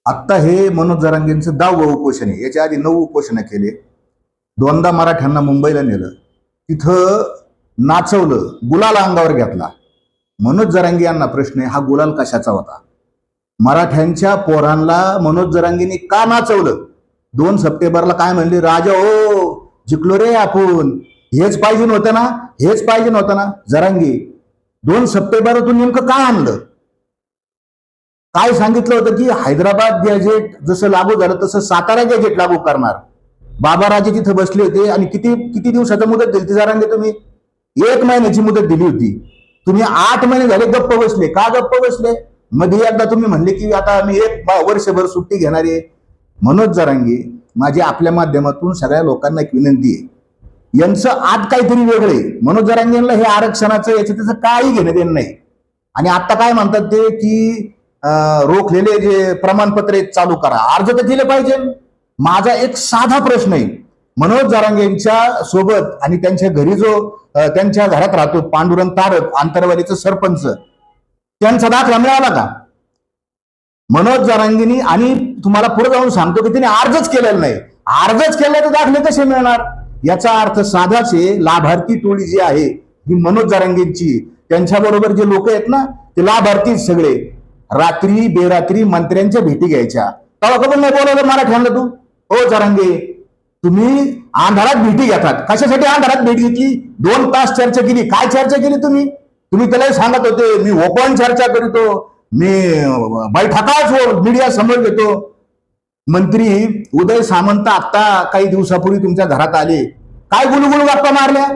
आत्ता हे मनोज जरांगेंचं 10वं उपोषण आहे. याच्या आधी 9 उपोषणं केले. दोनदा मराठ्यांना मुंबईला नेलं, तिथं नाचवलं, गुलाल अंगावर घेतला. मनोज जरांगे यांना प्रश्न आहे, हा गुलाल कशाचा होता? मराठ्यांच्या पोरांना मनोज जरांगेंनी का नाचवलं? 2 सप्टेंबरला काय म्हणले, राजा हो जिंकलो रे आपण, हेच पाहिजे नव्हतं ना, हेच पाहिजे नव्हतं ना. जरांगे 2 सप्टेंबरातून नेमकं काय आणलं? काय सांगितलं होतं की हैदराबाद गॅजेट जसं लागू झालं तसं सातारा गॅजेट लागू करणार. बाबाराजे तिथे बसले होते आणि किती दिवसाची मुदत दिली ती जरांगे? तुम्ही 1 महिन्याची मुदत दिली होती. तुम्ही 8 महिने झाले गप्प बसले. का गप्प बसले? मध्ये एकदा तुम्ही म्हणले की आता मी 1 वर्षभर सुट्टी घेणार आहे. मनोज जरांगे, माझी आपल्या माध्यमातून सगळ्या लोकांना एक विनंती आहे, यांचं आज काहीतरी वेगळे. मनोज जरांगेंना हे आरक्षणाचं याचं त्याचं काही घेणं देणं नाही. आणि आता काय म्हणतात ते की रोखलेले जे प्रमाणपत्र चालू करा, अर्ज तर केले पाहिजे. माझा एक साधा प्रश्न आहे, मनोज जरांगेंच्या सोबत आणि त्यांच्या घरी जो त्यांच्या घरात राहतो पांडुरंग तारक, आंतरवालीचं सरपंच, त्यांचा दाखला मिळाला का? मनोज जरांगेंनी, आणि तुम्हाला पुढे जाऊन सांगतो की त्यांनी अर्जच केलेला नाही. अर्जच केला तर दाखले कसे मिळणार? याचा अर्थ साधाच आहे, लाभार्थी टोळी जी आहे ही मनोज जरांगेंची, त्यांच्याबरोबर जे लोक आहेत ना ते लाभार्थी सगळे रात्री बेरात्री मंत्र्यांच्या भेटी घ्यायच्या. तेव्हा कधी नाही बोलवलं मराठ्यांना तू? हो जरांगे, तुम्ही अंधारात भेटी घेतात. कशासाठी अंधारात भेट घेतली? 2 तास चर्चा केली. काय चर्चा केली तुम्ही? तुम्ही त्याला सांगत होते मी ओपन चर्चा करतो, मी बैठकाच मीडिया समोर घेतो. मंत्री उदय सामंत आता काही दिवसापूर्वी तुमच्या घरात आले, काय गुलगुल गप्पा मारल्या?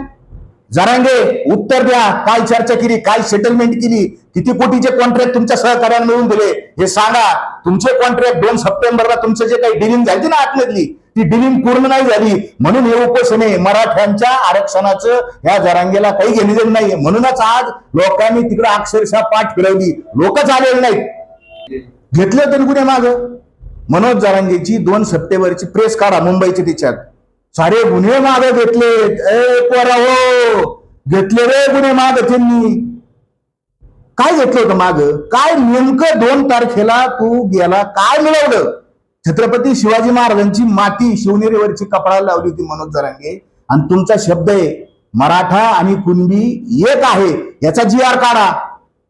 जरांगे उत्तर द्या, काय चर्चा केली, काय सेटलमेंट केली, किती कोटीचे कॉन्ट्रॅक्ट तुमच्या सहकार्याने मिळवून दिले हे सांगा. तुमचे कॉन्ट्रॅक्ट 2 सप्टेंबरला तुमचं जे काही डिलिंग झाली ना आतमधली, ती डिलिंग पूर्ण नाही झाली. म्हणून हे उपोषण आहे. मराठ्यांच्या आरक्षणाचं या जरांगेला काही घेणे देणं नाही. म्हणूनच आज लोकांनी तिकडे अक्षरशः पाठ फिरवली, लोकच आलेले नाहीत. घेतले तरी कुठे माग? मनोज जरांगेची 2 सप्टेंबरची प्रेस काढा मुंबईची, तिच्यात सारे गुन्हे मागे घेतले. घेतले रे गुन्हे माग त्यांनी. काय घेतलं होतं माग? काय नेमकं 2 तारखेला तू गेला, काय मिळवलं? छत्रपती शिवाजी महाराजांची माती शिवनेरीवरची कपडाला लावली होती मनोज जरांगे. आणि तुमचा शब्द आहे मराठा आणि कुणबी एक आहे, याचा GR काढा.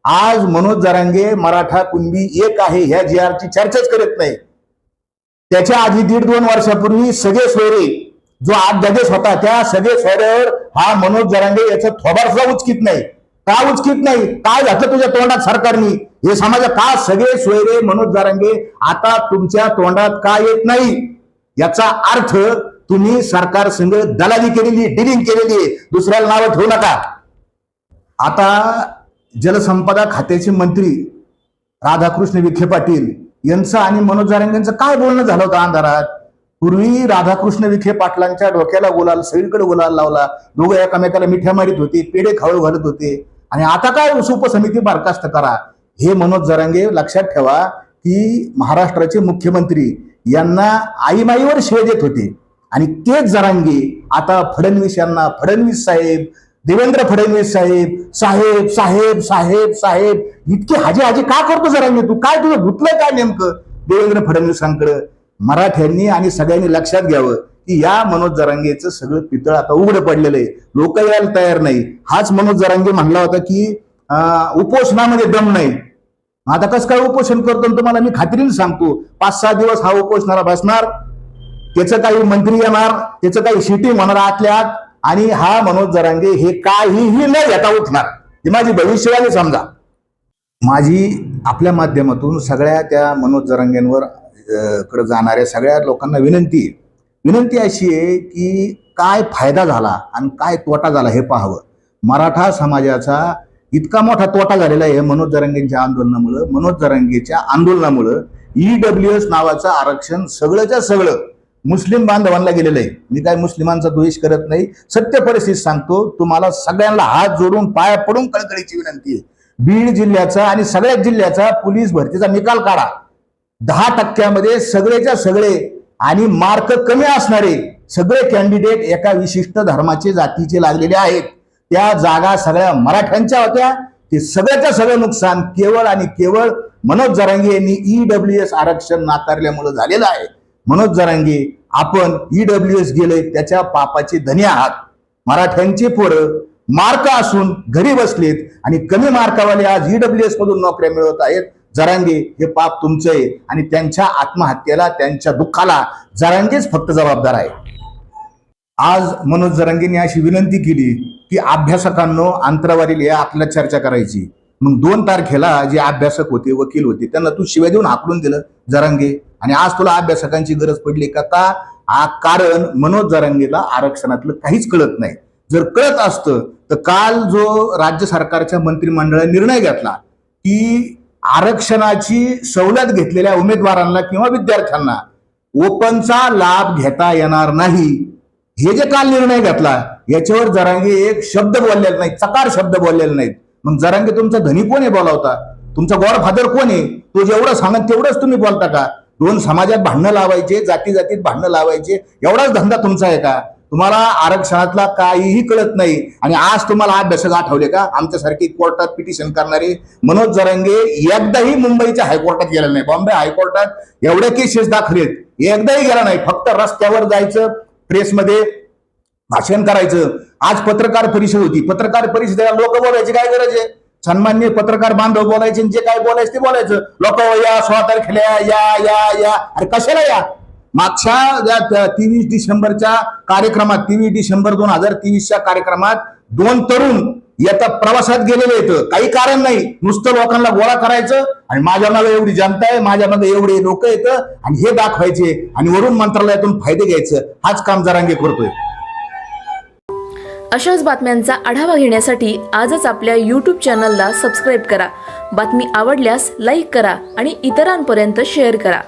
आज मनोज जरांगे मराठा कुणबी एक आहे ह्या GR ची चर्चाच करत नाही. त्याच्या आधी 1.5-2 वर्षापूर्वी सगळे सोयरे जो अध्यादेश होता त्या सगळे सोयऱ्यावर हा मनोज जरांगे याचं थोबाड सुद्धा उचकीत नाही. का उचकीत नाही? काय घातलं तुझ्या तोंडात सरकारने? हे समाजा का सगळे सोयरे मनोज जरांगे आता तुमच्या तोंडात का येत नाही? याचा अर्थ तुम्ही सरकार संघ दलाली केलेली, डिलिंग केलेली आहे. दुसऱ्याला नावं ठेवू नका. आता जलसंपदा खात्याचे मंत्री राधाकृष्ण विखे पाटील यांचं आणि मनोज जरांगेंचं काय बोलणं झालं होतं अंधारात? पूर्वी राधाकृष्ण विखे पाटलांच्या डोक्याला गुलाल, सगळीकडे गुलाल लावला, दोघं एकमेकाला मिठ्या मारित होते, पेढे खाऊ घालत होते. आणि आता काय उपसमिती बरखास्त करा. हे मनोज जरांगे लक्षात ठेवा की महाराष्ट्राचे मुख्यमंत्री यांना आईमाईवर शिवे देत होते. आणि तेच जरांगे आता फडणवीस यांना, फडणवीस साहेब, देवेंद्र फडणवीस साहेब, साहेब साहेब साहेब साहेब इतके हाजी हाजी का करतो जरांगे? तू काय तुझं गुतलंय काय नेमकं देवेंद्र फडणवीसांकडे? मराठ्यांनी आणि सगळ्यांनी लक्षात घ्यावं की या मनोज जरांगेचं सगळं पितळ आता उघडं पडलेलं आहे. लोक यायला तयार नाही. हाच मनोज जरांगे म्हणला होता की उपोषणामध्ये दम नाही. आता कसं काय उपोषण करतो तुम्हाला मी खात्रीने सांगतो, 5-6 दिवस हा उपोषणाला बसणार. त्याचं काही मंत्री येणार, त्याचं काही शिटिंग होणार आतल्या आत, आणि हा मनोज जरांगे हे काहीही न घेता उठणार. ही माझी भविष्यवाणी समजा. माझी आपल्या माध्यमातून सगळ्या त्या मनोज जरांगेंवर कडे जाणाऱ्या सगळ्या लोकांना विनंती अशी आहे की काय फायदा झाला आणि काय तोटा झाला हे पाहावं. मराठा समाजाचा इतका मोठा तोटा झालेला आहे मनोज जरांगेंच्या आंदोलनामुळं. मनोज जरांगेच्या आंदोलनामुळं EWS नावाचं आरक्षण सगळंच्या सगळं मुस्लिम बांधवांना गेलेलं आहे. मी काय मुस्लिमांचा द्वेष करत नाही, सत्य परिस्थिती सांगतो. तुम्हाला सगळ्यांना हात जोडून पाया पडून कळकळीची विनंती आहे. बीड जिल्ह्याचा आणि सगळ्याच जिल्ह्याचा पोलीस भरतीचा निकाल काढा. 10% सगळेच्या सगळे आणि मार्क कमी असणारे सगळे कॅन्डिडेट एका विशिष्ट धर्माचे, जातीचे लागलेले आहेत. त्या जागा सगळ्या मराठ्यांच्या होत्या. ते सगळ्याच्या सगळं नुकसान केवळ आणि केवळ मनोज जरांगे यांनी EWS आरक्षण नाकारल्यामुळे झालेलं आहे. मनोज जरांगे, आपण EWS गेले त्याच्या पापाचे धनी आहात. मराठ्यांचे पोरं मार्क असून घरी बसलेत आणि कमी मार्कावाले आज EWS मधून नोकऱ्या मिळवत आहेत. जरांगे, हे पाप तुमचं आहे आणि त्यांच्या आत्महत्येला, त्यांच्या दुःखाला जरांगेच फक्त जबाबदार आहे. आज मनोज जरांगेंनी अशी विनंती केली की अभ्यासकांनो अंतरावरील या आपल्याला चर्चा करायची. मग 2 तारखेला जे अभ्यासक होते, वकील होते, त्यांना तू शिवाय देऊन हाकलून दिलं जरांगे. आणि आज तुला अभ्यासकांची गरज पडली का? कारण मनोज जरांगेला आरक्षणातलं काहीच कळत नाही. जर कळत असतं तर काल जो राज्य सरकारच्या मंत्रिमंडळाने निर्णय घेतला की आरक्षणाची सवलत घेतलेल्या उमेदवारांना किंवा विद्यार्थ्यांना ओपनचा लाभ घेता येणार नाही, हे जे काल निर्णय घेतला याच्यावर जरांगे एक शब्द बोललेला नाही, चकार शब्द बोललेला नाहीत. मग जरांगे तुमचा धनी कोण आहे बोलावता? तुमचा गॉडफादर कोण आहे? तो जेवढं सांगत तेवढंच तुम्ही बोलता का? 2 समाजात भांडणं लावायचे, जाती जातीत भांडणं लावायचे, एवढाच धंदा तुमचा आहे का? तुम्हाला आरक्षणातला काहीही कळत नाही. आणि आज तुम्हाला अभ्यासक आठवले का? आमच्यासारखे कोर्टात पिटिशन करणारे. मनोज जरांगे एकदाही मुंबईच्या हायकोर्टात गेला नाही, बॉम्बे हायकोर्टात एवढ्या केसेस दाखल आहेत, एकदाही गेला नाही. फक्त रस्त्यावर जायचं, प्रेसमध्ये भाषण करायचं. आज पत्रकार परिषद होती, पत्रकार परिषदेला लोक बोलायची काय गरज आहे? सन्मान्य पत्रकार बांधव बोलायचे, जे काय बोलायचं ते बोलायचं. लोक या 16 तारखेला या. अरे कशाला या? मागच्या 23 डिसेंबरच्या कार्यक्रमात, 23 डिसेंबर 2023च्या कार्यक्रमात 2 तरुण येता प्रवासात गेलेले आहेत. काही कारण नाही, नुसतं लोकांना गोळा करायचं आणि माझ्या मागे एवढी जनता आहे, माझ्या मागे एवढे लोक येतं आणि हे दाखवायचे आणि वरून मंत्रालयातून फायदे घ्यायचं. हाच काम जरांगे करतोय. अशाच बातम्यांचा आढावा घेण्यासाठी आजच आपल्या YouTube चॅनलला सबस्क्राईब करा. बातमी आवडल्यास लाईक करा आणि इतरांपर्यंत शेअर करा.